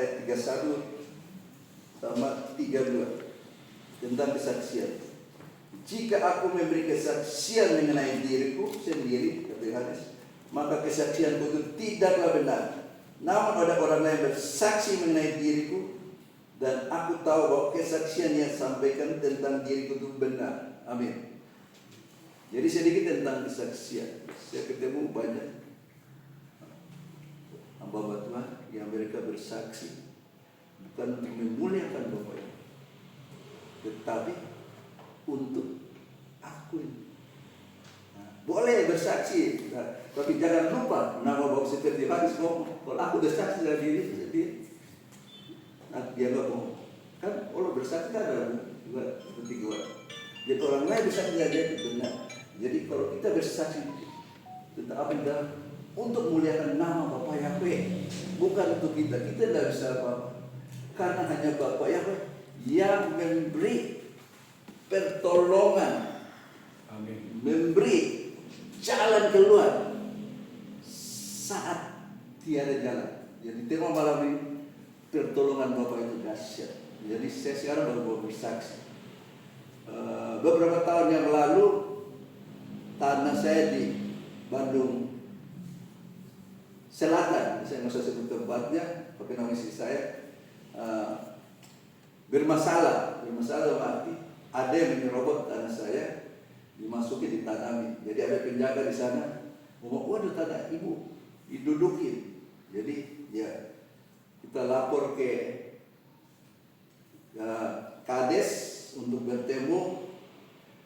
ayat 31 sama 32 tentang kesaksian. Jika aku memberi kesaksian mengenai diriku sendiri, kata Yohanes, maka kesaksianku itu tidaklah benar. Namun ada orang lain bersaksi mengenai diriku, dan aku tahu bahwa kesaksian yang sampaikan tentang diriku itu benar. Amin. Jadi sedikit tentang kesaksian. Saya ketemu banyak hamba Tuhan yang mereka bersaksi bukan untuk memuliakan Bapa, tetapi untuk aku ini. Boleh bersaksi, tapi jangan lupa nama Bapak seperti hadis ngomong, kalau aku bersaksi dari diri sendiri, dia nggak bohong. Kan kalau bersaksi kan ada dua seperti dua. Jadi orang lain bersaksi dari dia itu benar. Jadi kalau kita bersaksi tentang apa yang dalam, untuk muliakan nama Bapa Yahweh, bukan untuk kita. Kita tidak bisa apa-apa, karena hanya Bapa Yahweh yang memberi pertolongan, amin, memberi jalan keluar saat tiada jalan. Jadi tema malam ini pertolongan Bapa itu dahsyat. Jadi saya sekarang baru bersaksi. Beberapa tahun yang lalu tanah saya di Bandung Selatan, saya nggak usah sebut tempatnya, pakai nama istri saya, bermasalah berarti ada yang menyerobot tanah saya, dimasuki, ditanami. Jadi ada penjaga di sana ngomong, waduh tanah ibu didudukin. Jadi ya kita lapor ke Kades untuk bertemu.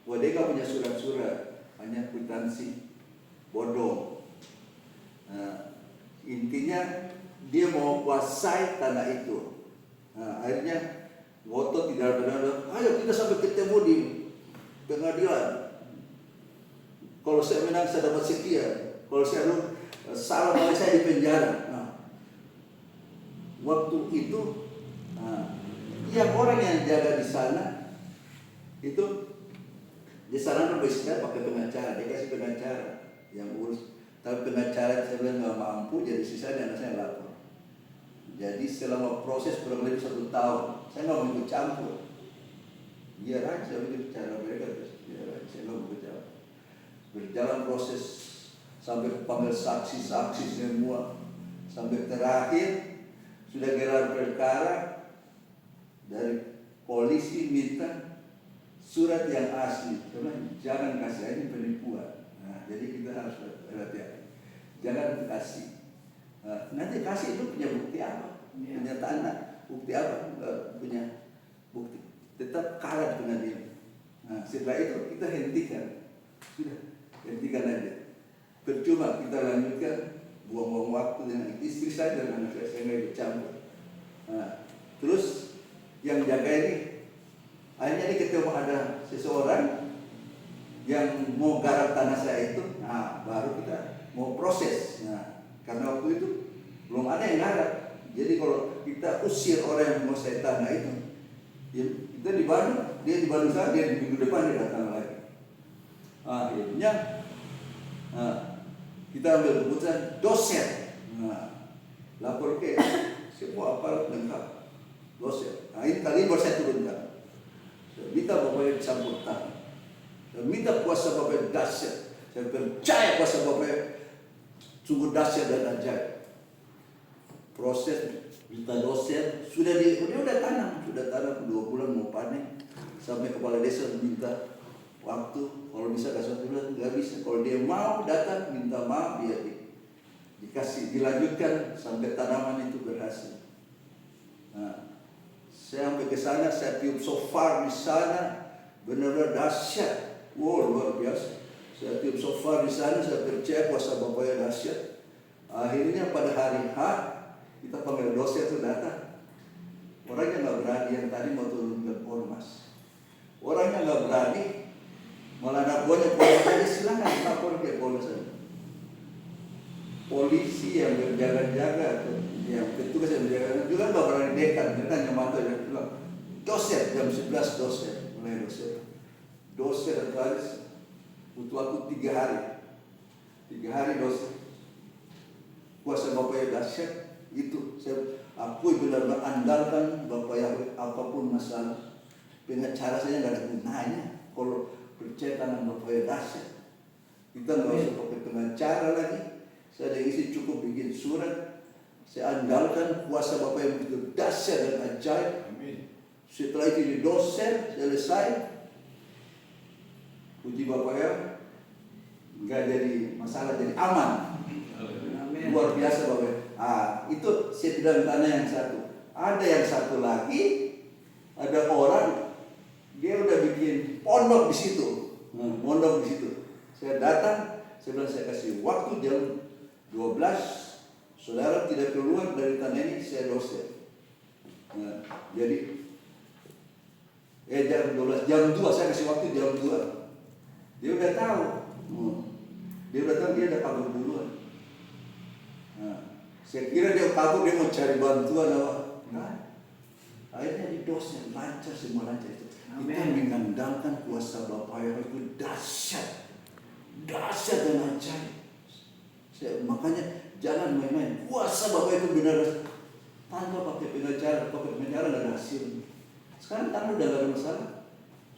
Wadeka punya surat-surat, hanya kwitansi bodong. Intinya dia mau kuasai tanah itu. Akhirnya ngotot tidak benar. Ayo kita sampai ketemu di pengadilan. Kalau saya menang saya dapat sekian. Kalau saya salah malah saya di penjara. Waktu itu yang orang yang jaga di sana itu di sana berbisnis pakai pengacara. Dia kasih pengacara yang urus. Tapi pengacara saya bilang nggak mampu, jadi sisanya anak saya lapor. Jadi selama proses kurang lebih 1 tahun, saya nggak mau ikut campur. Biar aja begitu cara mereka, biar aja, saya nggak mau ikut campur. Berjalan proses sampai panggil saksi-saksi semua, sampai terakhir sudah gelar perkara, dari polisi minta surat yang asli, karena jangan kasih ini penipuan. Jadi kita harus hati-hati, jangan kasih. Nanti kasih itu punya bukti apa? Punya tanah, bukti apa? Punya bukti. Tetap kalah dengan dia. Setelah itu kita hentikan. Sudah, hentikan aja. Percuma kita lanjutkan, buang-buang waktu dengan istri saya dan anak saya nggak ikut campur. Terus yang jaga ini, akhirnya ini ketemu ada seseorang yang mau garap tanah saya itu, baru kita mau proses. Karena waktu itu belum ada yang garap. Jadi kalau kita usir orang yang mau saya tanah itu, ya kita di Bandung, dia di Bandung sana, dia di minggu depan dia datang lagi. Akhirnya kita ambil keputusan dosen. Lapor ke semua aparat lengkap, dosen. Ini kali baru saya turunkan. Saya minta Bapak campur tangan. Saya minta kuasa Bapak dahsyat. Saya percaya kuasa Bapak sungguh dahsyat dan ajaib. Proses minta dosen dia udah tanam 2 bulan mau panen. Sampai kepala desa minta waktu, kalau bisa kasih 1 bulan, nggak bisa. Kalau dia mau datang minta maaf, dia dikasih, dilanjutkan sampai tanaman itu berhasil. Saya sampai ke sana, saya tiup shofar di sana, benar-benar dahsyat. Wow, luar biasa. Saya tiup shofar di sana, saya percaya kuasa Bapak yang dahsyat. Akhirnya pada hari H kita panggil dosen itu datang. Orangnya nggak berani, yang tadi mau turunkan ormas. Orangnya nggak berani, malah anak buahnya polisi aja, silakan lapor ke polisi. Polisi yang berjaga-jaga, yang petugas yang berjaga-jaga juga nggak berani dekan. Mereka hanya mantau dan bilang, dosen jam 11 dosen, mulai dosen. Dosen terbaris butuh waktu 3 hari. 3 hari dosen. Kuasa Bapak yang dahsyat itu. Saya Aku benar-benar andalkan Bapak Yahweh apapun masalah. Pengacara saya nggak ada gunanya kalau percaya tangan Bapak Yahweh dahsyat. Kita nggak usah pakai pengacara lagi. Saya ada isi cukup bikin surat. Saya andalkan kuasa Bapak yang begitu dahsyat dan ajaib. Setelah itu di dosen selesai. Puji Bapak ya, nggak jadi masalah, jadi aman. Amin. Luar biasa Bapak. Itu saya bilang tanah yang satu. Ada yang satu lagi, ada orang dia udah bikin pondok di situ, pondok di situ. Saya datang, saya bilang saya kasih waktu jam 12, saudara tidak keluar dari tanah ini, saya dosen. Jadi jam 12, jam 2 saya kasih waktu jam 2. Dia udah tahu, dia udah kabur duluan. Saya kira dia kabur, dia mau cari bantuan apa? Nah, akhirnya di dosen lancar, semua lancar itu. Kita mengandalkan kuasa Bapak yang itu dahsyat, dahsyat dan ajaib. Makanya jangan main-main. Kuasa Bapak itu benar. Tanpa pakai pengacara nggak ada hasil. Sekarang tanah udah nggak ada masalah.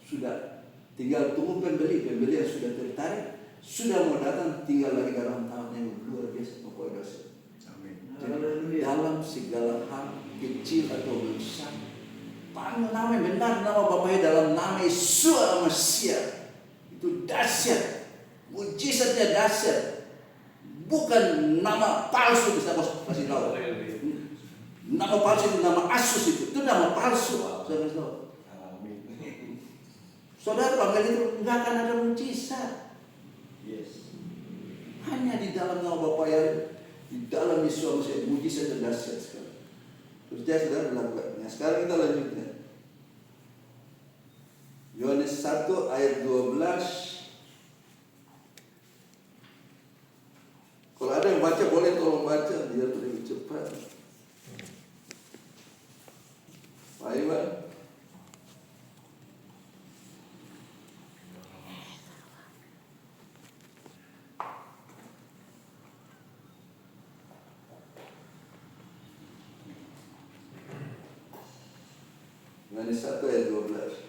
Sudah tinggal tunggu pembeli yang sudah tertarik, sudah mau datang, tinggal lagi dalam tahun yang luar biasa Bapak dosen. Jadi dalam segala hal kecil atau besar, panggil nama benar nama Bapaknya dalam nama Yesus Mesias itu dahsyat, mujizatnya dahsyat, bukan nama palsu. Bisa kasih tahu, nama palsu itu nama Asus itu nama palsu. Saudara panggil itu nggak akan ada mujizat. Hanya di dalam nama Bapa yang di dalam Yesus Mesias mujizat dan dahsyat sekali. Percaya saudara lakukan. Sekarang kita lanjutkan. Yohanes 1 ayat 12. Kalau ada yang baca boleh tolong baca biar lebih cepat. Pak Iwan. Yohanes 1 ayat 12.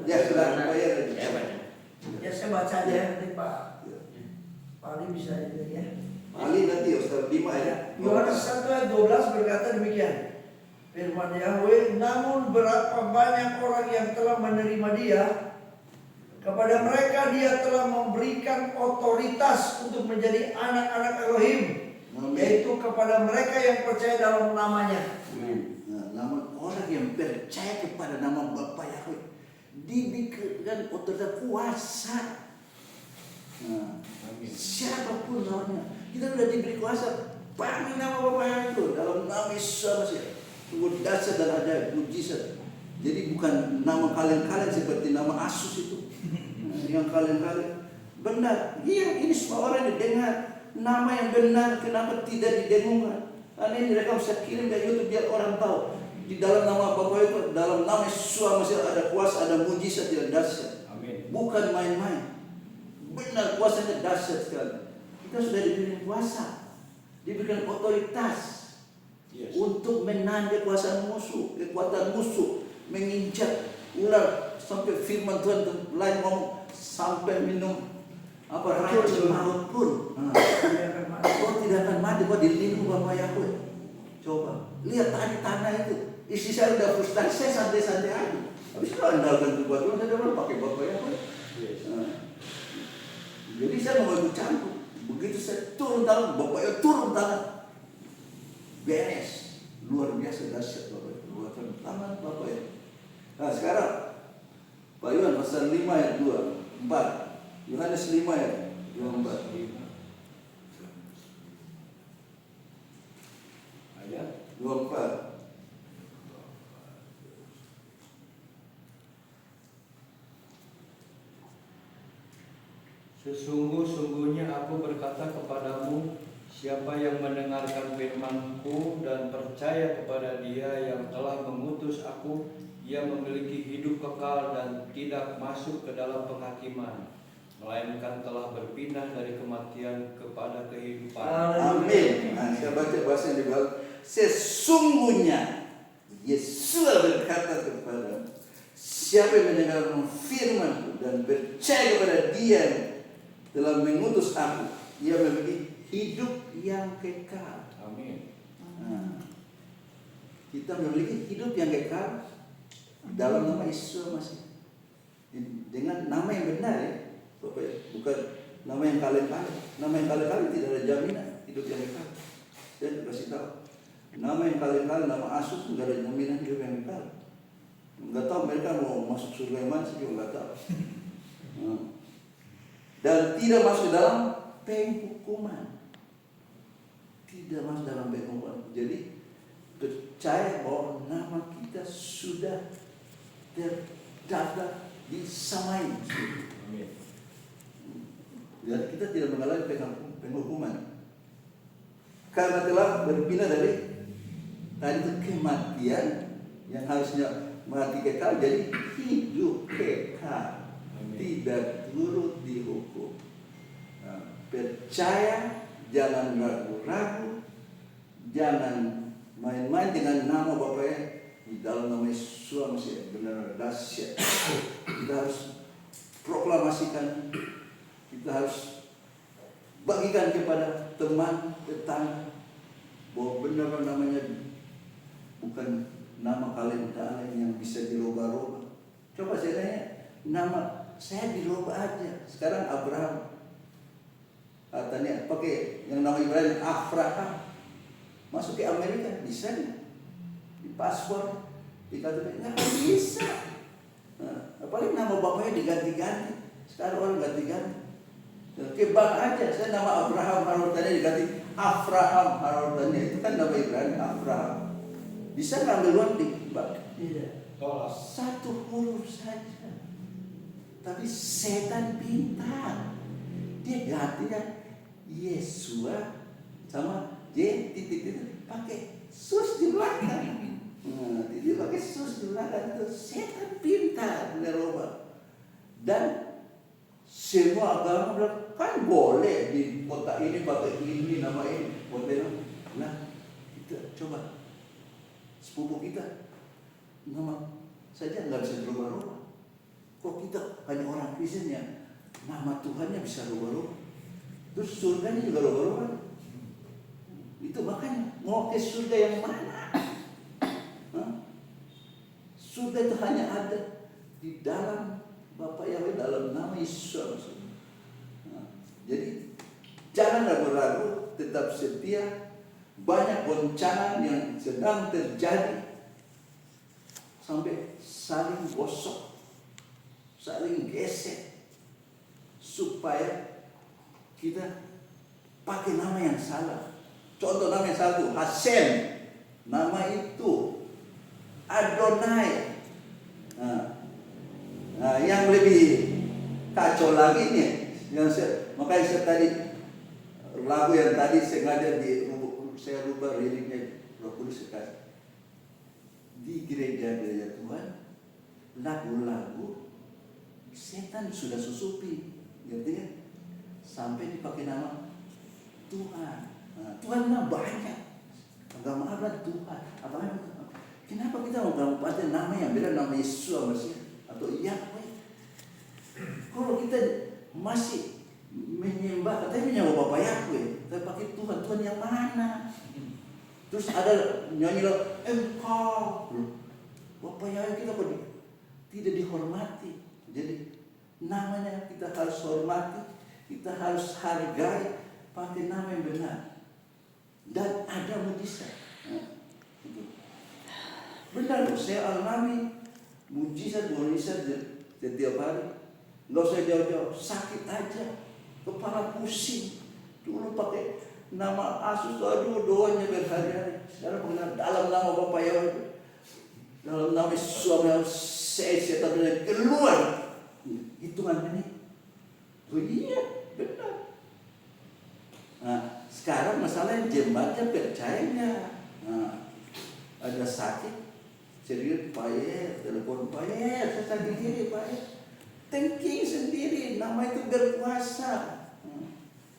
Ya, silakan Pak ya, saya baca aja nanti Pak Ali bisa itu ya. Ali nanti Ustaz 5 ya. Yohanes 1 ayat 12 berkata demikian. Firman Yahweh, namun berapa banyak orang yang telah menerima Dia, kepada mereka Dia telah memberikan otoritas untuk menjadi anak-anak Elohim, yaitu kepada mereka yang percaya dalam namanya. Namun orang yang percaya kepada nama Bapa Yahweh diberikan otoritas kuasa. Siapapun namanya, kita sudah diberi kuasa. Panggil nama Bapa Yahweh itu dalam nama Yesus Mesias. Sungguh dahsyat dan ajaib, mujizat. Jadi bukan nama kalian-kalian seperti nama Asus itu. Yang kalian-kalian benar. Iya, ini semua orang didengar. Nama yang benar, kenapa tidak didengungkan? Karena ini direkam saya kirim ke YouTube biar orang tahu. Di dalam nama Bapa itu, dalam nama Yesus Mesias ada kuasa, ada mujizat yang dahsyat. Amin. Bukan main-main. Benar kuasanya dahsyat sekali. Kita sudah diberi kuasa, diberikan otoritas untuk menahan kekuasaan musuh, kekuatan musuh, menginjak ular sampai firman Tuhan lain ngomong sampai minum racun maut pun. Kau tidak akan mati, kau dilindungi Bapa Yahweh. Coba lihat tadi tanah itu. Istri saya udah frustasi, saya santai-santai aja. Habis itu andalkan kekuatan, saya udah pakai Bapa Yahweh. Jadi saya mau ikut campur. Begitu saya turun tangan, Bapak Yahweh turun tangan. Beres. Luar biasa dahsyat Bapak Yahweh. Luar tangan Bapak Yahweh. Nah sekarang Pak Iwan pasal 5 ayat 2, 4. Yohanes 5 ayat 24. Ayat 24. Sesungguh-sungguhnya aku berkata kepadamu, Siapa yang mendengarkan firman-Ku dan percaya kepada Dia yang telah mengutus Aku, ia memiliki hidup kekal dan tidak masuk ke dalam penghakiman, melainkan telah berpindah dari kematian kepada kehidupan. Amin. Nah, saya baca bahasa yang dibawa. Sesungguhnya Yesus berkata kepada siapa yang mendengarkan firman dan percaya kepada Dia yang telah mengutus Aku, ia memiliki hidup yang kekal. Amin. Nah, kita memiliki hidup yang kekal dalam nama Yesus masih dengan nama yang benar ya, bukan nama yang kali-kali. Nama yang kali-kali tidak ada jaminan hidup yang kekal. Saya kasih tahu, nama yang kali-kali, nama Asus tidak ada jaminan hidup yang kekal. Nggak tahu mereka mau masuk surga yang mana, saya juga nggak tahu. Dan tidak masuk dalam penghukuman. Tidak masuk dalam penghukuman. Jadi percaya bahwa nama kita sudah terdaftar di samai. Amin. Jadi kita tidak mengalami penghukuman karena telah berpindah dari tadi itu kematian yang harusnya mati kekal jadi hidup kekal. Amin. Tidak turut dihukum. Nah, percaya, jangan ragu-ragu, jangan main-main dengan nama Bapaknya. Di dalam nama Yesus masih benar dahsyat. Kita harus proklamasikan, kita harus bagikan kepada teman, tetangga bahwa benar namanya bukan nama kaleng-kaleng yang bisa dirubah-rubah. Coba saya tanya, nama saya dirubah aja. Sekarang Abraham, tanya pakai yang nama Ibrahim Abraham, masuk ke Amerika bisa nggak? Di paspor dikatakan nggak bisa. Nah, apalagi nama bapaknya diganti-ganti. Sekarang orang ganti-ganti. Ke bank aja, saya nama Abraham Harutanya diganti Abraham Harutanya, itu kan nama Ibrahim Abraham. Bisa ngambil uang di bank? Tidak. Tolak. Satu huruf saja. Tapi setan pintar. Dia gantinya Yesua sama J titik-titik pakai sus di belakang. Nah, dia pakai sus di belakang itu setan pintar merubah. Dan semua agama bilang kan boleh di kota ini pakai ini nama ini, boleh. Nah, kita coba sepupu kita nama saja nggak bisa berubah-ubah. Kok kita hanya orang Kristen yang nama Tuhannya bisa rubah-rubah, terus surganya juga rubah-rubah. Itu makanya mau ke surga yang mana? Surga itu hanya ada di dalam Bapa Yahweh, dalam nama Yesus. Jadi jangan ragu-ragu, tetap setia. Banyak goncangan yang sedang terjadi sampai saling gosok, saling gesek, supaya kita pakai nama yang salah. Contoh nama yang salah itu Hashem, nama itu Adonai. Nah, yang lebih kacau lagi nih, makanya saya tadi lagu yang tadi sengaja saya rubah liriknya Roh Kudus sekali. Di gereja-gereja Tuhan, lagu-lagu setan sudah susupi, ngerti kan? Sampai dipakai nama Tuhan. Nah, Tuhan mah banyak, agama apa Tuhan? Kenapa kita mau pakai nama yang beda, nama Yesus atau Yahweh? Kalau kita masih menyembah, katanya menyembah Bapak Yahweh, tapi pakai Tuhan, Tuhan yang mana? Terus ada nyanyi lah, Engkau Bapak Yahweh, kita kok tidak dihormati. Jadi namanya kita harus hormati, kita harus hargai, pakai nama yang benar. Dan ada mujizat. Benar loh, saya alami mujizat setiap hari. Nggak usah jauh-jauh, sakit aja, kepala pusing. Dulu pakai nama Asus, aduh doanya berhari-hari. Sekarang pakai dalam nama Bapak Yahweh, dalam nama suami saya tak keluar. Hitungan ini, oh iya benar. Nah, Sekarang masalahnya jemaatnya percayanya. Nah, ada sakit, serius Pak Yer, telepon Pak Yer, saya sakit diri Pak Yer. Thinking sendiri, nama itu berkuasa.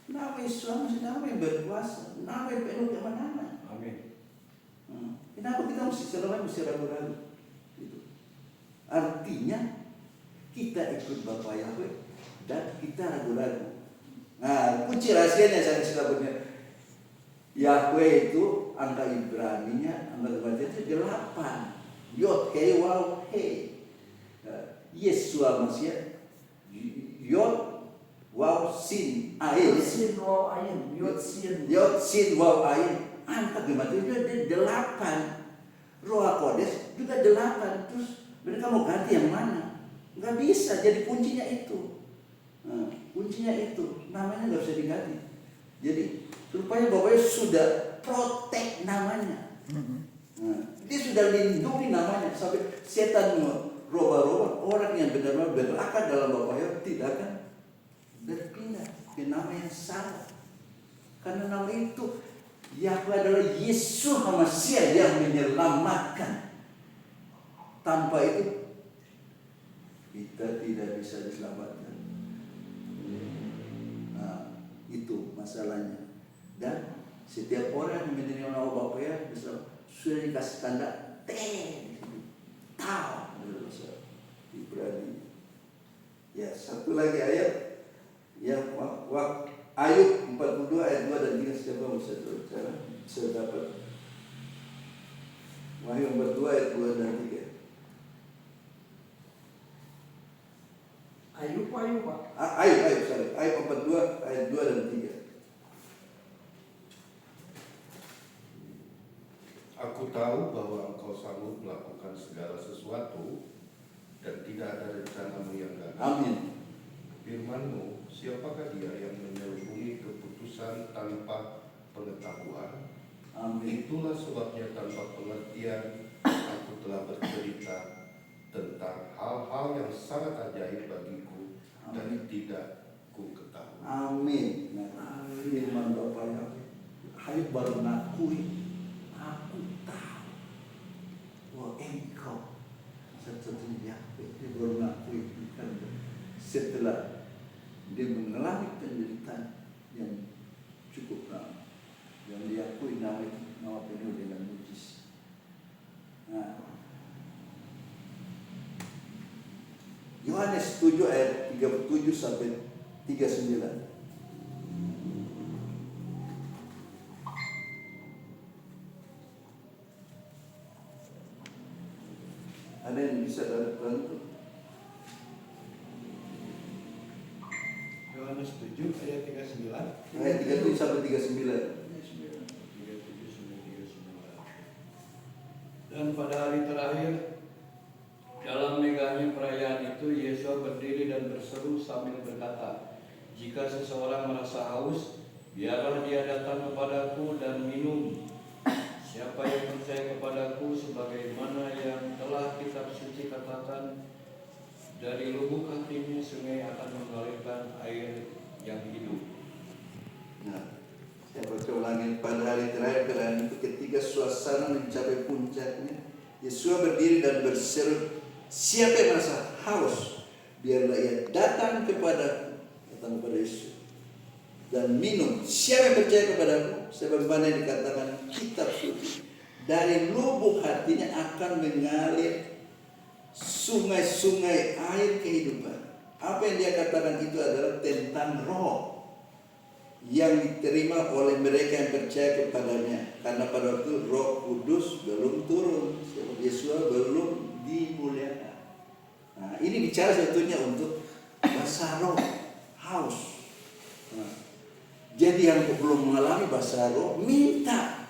Nama Islam, nama yang berkuasa, nama yang penuh kemenangan. Amin. Kenapa kita mesti ragu-ragu? Gitu. Artinya kita ikut Bapak Yahweh dan kita ragu-ragu. Nah, kunci rahasianya saya sudah punya. Yahweh itu angka Ibrani-nya, angka Ibrani itu 8. Yod, He, Waw, He. Yesua Masya. Yod, Waw, Sin, Ain. Sin Waw Ain, Yod Sin. Yod, Sin, Waw, Ain. Angka Ibrani itu 8. Roh Kodes juga 8. Terus mereka mau ganti yang mana? Nggak bisa, jadi kuncinya itu. Nah, kuncinya itu, namanya nggak bisa diganti. Jadi supaya Bapak sudah protek namanya. Nah, dia sudah lindungi namanya sampai setan roba-roba orang yang benar-benar berakar dalam Bapak tidak akan berpindah ke nama yang salah. Karena nama itu Yahweh adalah Yesus Hamasiah yang menyelamatkan. Tanpa itu kita tidak bisa diselamatkan. Nah, itu masalahnya. Dan setiap orang yang menerima nama Bapa ya sudah dikasih tanda tahu Ibrani. Ya, satu lagi ayat yang Ayub 42 ayat 2 dan 3 siapa bisa dapat. Wahyu 42 ayat 2 dan 3. Ayub Pak. Ayub 42 ayat 2 dan 3. Aku tahu bahwa engkau sanggup melakukan segala sesuatu dan tidak ada rencanamu yang gagal. Amin. Firman-Mu, siapakah dia yang menyelubungi keputusan tanpa pengetahuan? Amin. Itulah sebabnya tanpa pengertian aku telah bercerita tentang hal-hal yang sangat ajaib bagiku dan tidak ku ketahui. Amin. Nah, firman Bapa Yahweh, Ayub baru mengakui, aku tahu bahwa engkau satu-satunya Yahweh. Dia baru mengakui setelah dia mengalami penderitaan yang cukup lama, yang diakui nama itu nama penuh dengan mujizat. Nah, Yohanes 7 ayat 37 sampai 39. Ada yang bisa bantu? Yohanes 7 ayat 39. Ayat 37 sampai 39. 37 sampai 39. Dan pada hari terakhir dalam megahnya perayaan itu, Yesus berdiri dan berseru sambil berkata, "Jika seseorang merasa haus, biarlah dia datang kepadaku dan minum. Siapa yang percaya kepadaku, sebagaimana yang telah kitab suci katakan, dari lubuk hatinya sungai akan mengalirkan air yang hidup." Nah, saya baca ulangi, pada hari terakhir perayaan itu ketika suasana mencapai puncaknya, Yesus berdiri dan berseru, "Siapa yang merasa haus, biarlah ia datang kepada Yesus dan minum. Siapa yang percaya kepadaku, sebagaimana yang dikatakan kitab suci, dari lubuk hatinya akan mengalir sungai-sungai air kehidupan." Apa yang dia katakan itu adalah tentang roh yang diterima oleh mereka yang percaya kepadanya. Karena pada waktu Roh Kudus belum turun, Yesus belum dimuliakan. Nah, ini bicara sebetulnya untuk bahasa roh, haus. Nah, jadi yang belum mengalami bahasa roh, minta.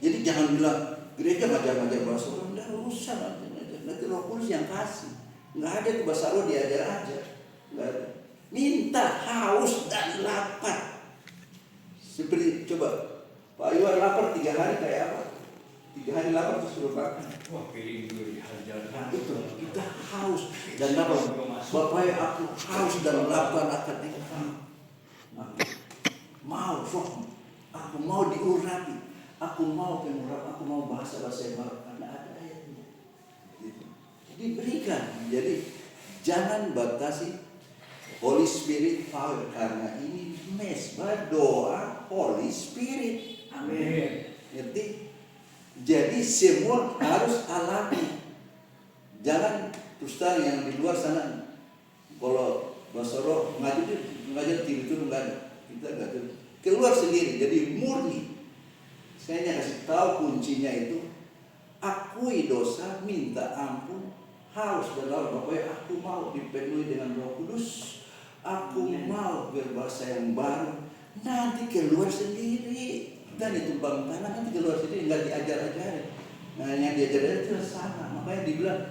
Jadi jangan bilang gereja ngajar-ngajar bahasa roh, enggak usah, nanti Roh Kudus yang kasih. Enggak ada itu bahasa roh, diajar aja. Enggak ada. Minta, haus dan lapar. Seperti coba Pak Iwan lapar 3 hari kayak apa? 3 hari lapar terus suruh makan. Wah, pilih dulu dihajar. Nah, itu kita haus dan lapar. Bapak aku haus dan lapar akan engkau. Mau roh Aku mau diurapi. Aku mau pengurapan. Aku mau bahasa-bahasa yang baru. Karena ada ayatnya. Gitu. Diberikan. Jadi jangan batasi Holy Spirit power. Karena ini mesbah doa Holy Spirit. Amin. Ngerti? Jadi semua harus alami. Jangan terus terang yang di luar sana. Kalau bahasa roh ngajar tidur enggak ada. Kita enggak ada. Keluar sendiri. Jadi murni. Saya kasih tahu kuncinya itu. Akui dosa, minta ampun, haus dan lalu Bapak, aku mau dipenuhi dengan Roh Kudus. Aku mau berbahasa yang baru. Nanti keluar sendiri. Dan itu bang tanah nanti keluar sendiri, nggak diajar-ajarin. Nah yang diajar itu sama. Makanya dibilang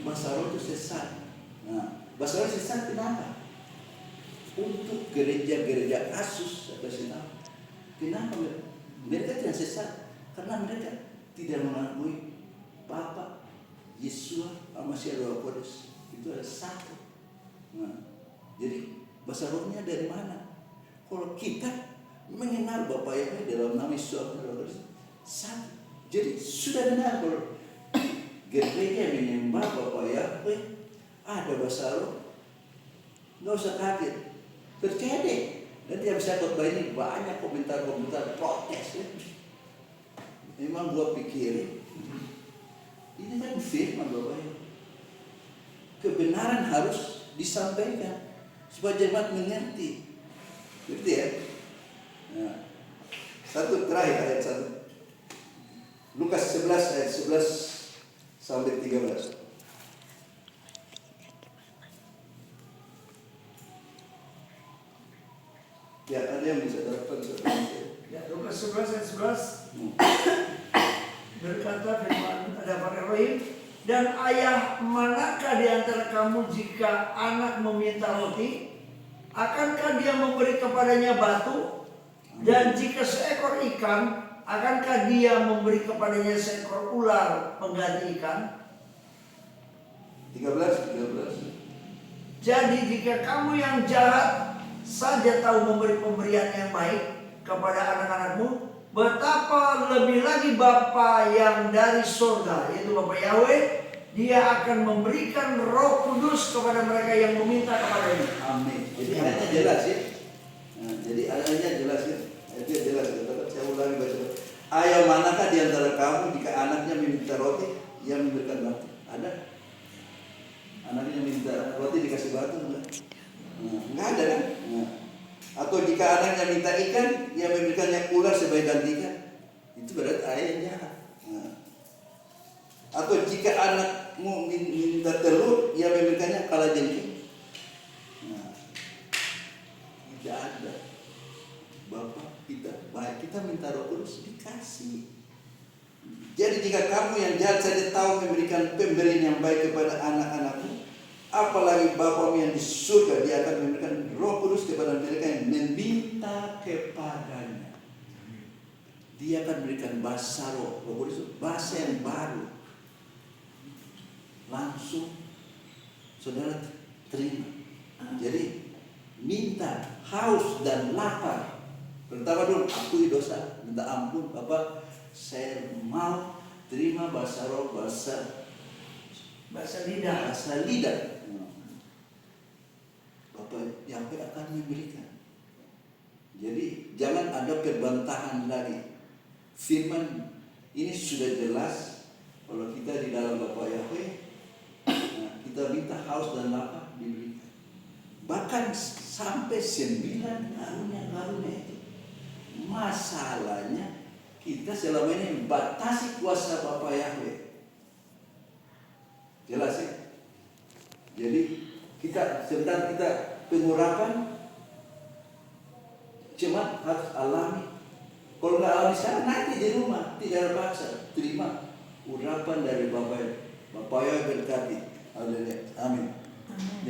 bahasa roh itu sesat. Nah, bahasa roh sesat kenapa? Untuk gereja-gereja kasus saya kasih tahu. Kenapa mereka tidak sesat? Karena mereka tidak mengakui Bapa, Yesus, Masih Roh Kudus. Itu ada satu. Nah, jadi bahasa rohnya dari mana? Kalau kita mengenal Bapa Yahweh dalam nama Yesus Kristus, satu. Jadi sudah benar kalau gereja menyembah Bapa Yahweh ada bahasa roh, nggak usah kaget, percaya deh. Nanti yang saya khotbah ini banyak komentar-komentar protes ya. Memang gua pikirin ini kan firman Bapak Yahweh. Kebenaran harus disampaikan supaya jemaat mengerti. Ngerti ya? Nah, satu terakhir ayat 1. Lukas 11 ayat 11 sampai 13. Ya, ada yang bisa dapat Ya, Lukas 11 ayat 11 berkata firman ada para Elohim, dan ayah manakah di antara kamu jika anak meminta roti, akankah dia memberi kepadanya batu? Dan jika seekor ikan, akankah dia memberi kepadanya seekor ular pengganti ikan? 13. Jadi jika kamu yang jahat saja tahu memberi pemberian yang baik kepada anak-anakmu, betapa lebih lagi Bapa yang dari surga, yaitu Bapa Yahweh, Dia akan memberikan Roh Kudus kepada mereka yang meminta kepadanya. Amin. Jadi ayatnya jelas ya. Nah, jadi ayatnya jelas ya. Ayatnya jelas. Saya ulangi baca. Ayah manakah di antara kamu jika anaknya meminta roti, ia memberikan batu? Ada? Anaknya minta roti dikasih batu enggak? Nah, enggak ada kan? Nah. Atau jika anaknya minta ikan, ia memberikannya ular sebagai ganti ikan. Itu berarti ayahnya. Nah. Atau jika anakmu minta telur, ia memberikannya kalajengking. Nah, tidak ada. Bapak kita, baik kita minta Roh Kudus dikasih. Jadi jika kamu yang jahat saja tahu memberikan pemberian yang baik kepada anak-anakmu, apalagi Bapamu yang di surga, Dia akan memberikan Roh Kudus kepada mereka yang meminta kepadanya. Dia akan memberikan bahasa roh, Roh Kudus, bahasa yang baru. Langsung saudara terima. Jadi minta, haus dan lapar. Pertama dulu akui dosa, minta ampun, Bapak, saya mau terima bahasa roh, bahasa lidah. Bapak Yahweh akan memberikan. Jadi jangan ada perbantahan lagi. Firman ini sudah jelas. Kalau kita di dalam Bapak Yahweh, kita minta haus dan lapar diberikan. Bahkan sampai 9 karunia itu. Masalahnya kita selama ini batasi kuasa Bapak Yahweh. Jelas ya? Jadi sebentar kita pengurapan cuma harus alami. Kalau nggak alami sekarang nanti di rumah tidak ada paksa, terima urapan dari Bapak Yahweh berkati. Haleluya. Amin.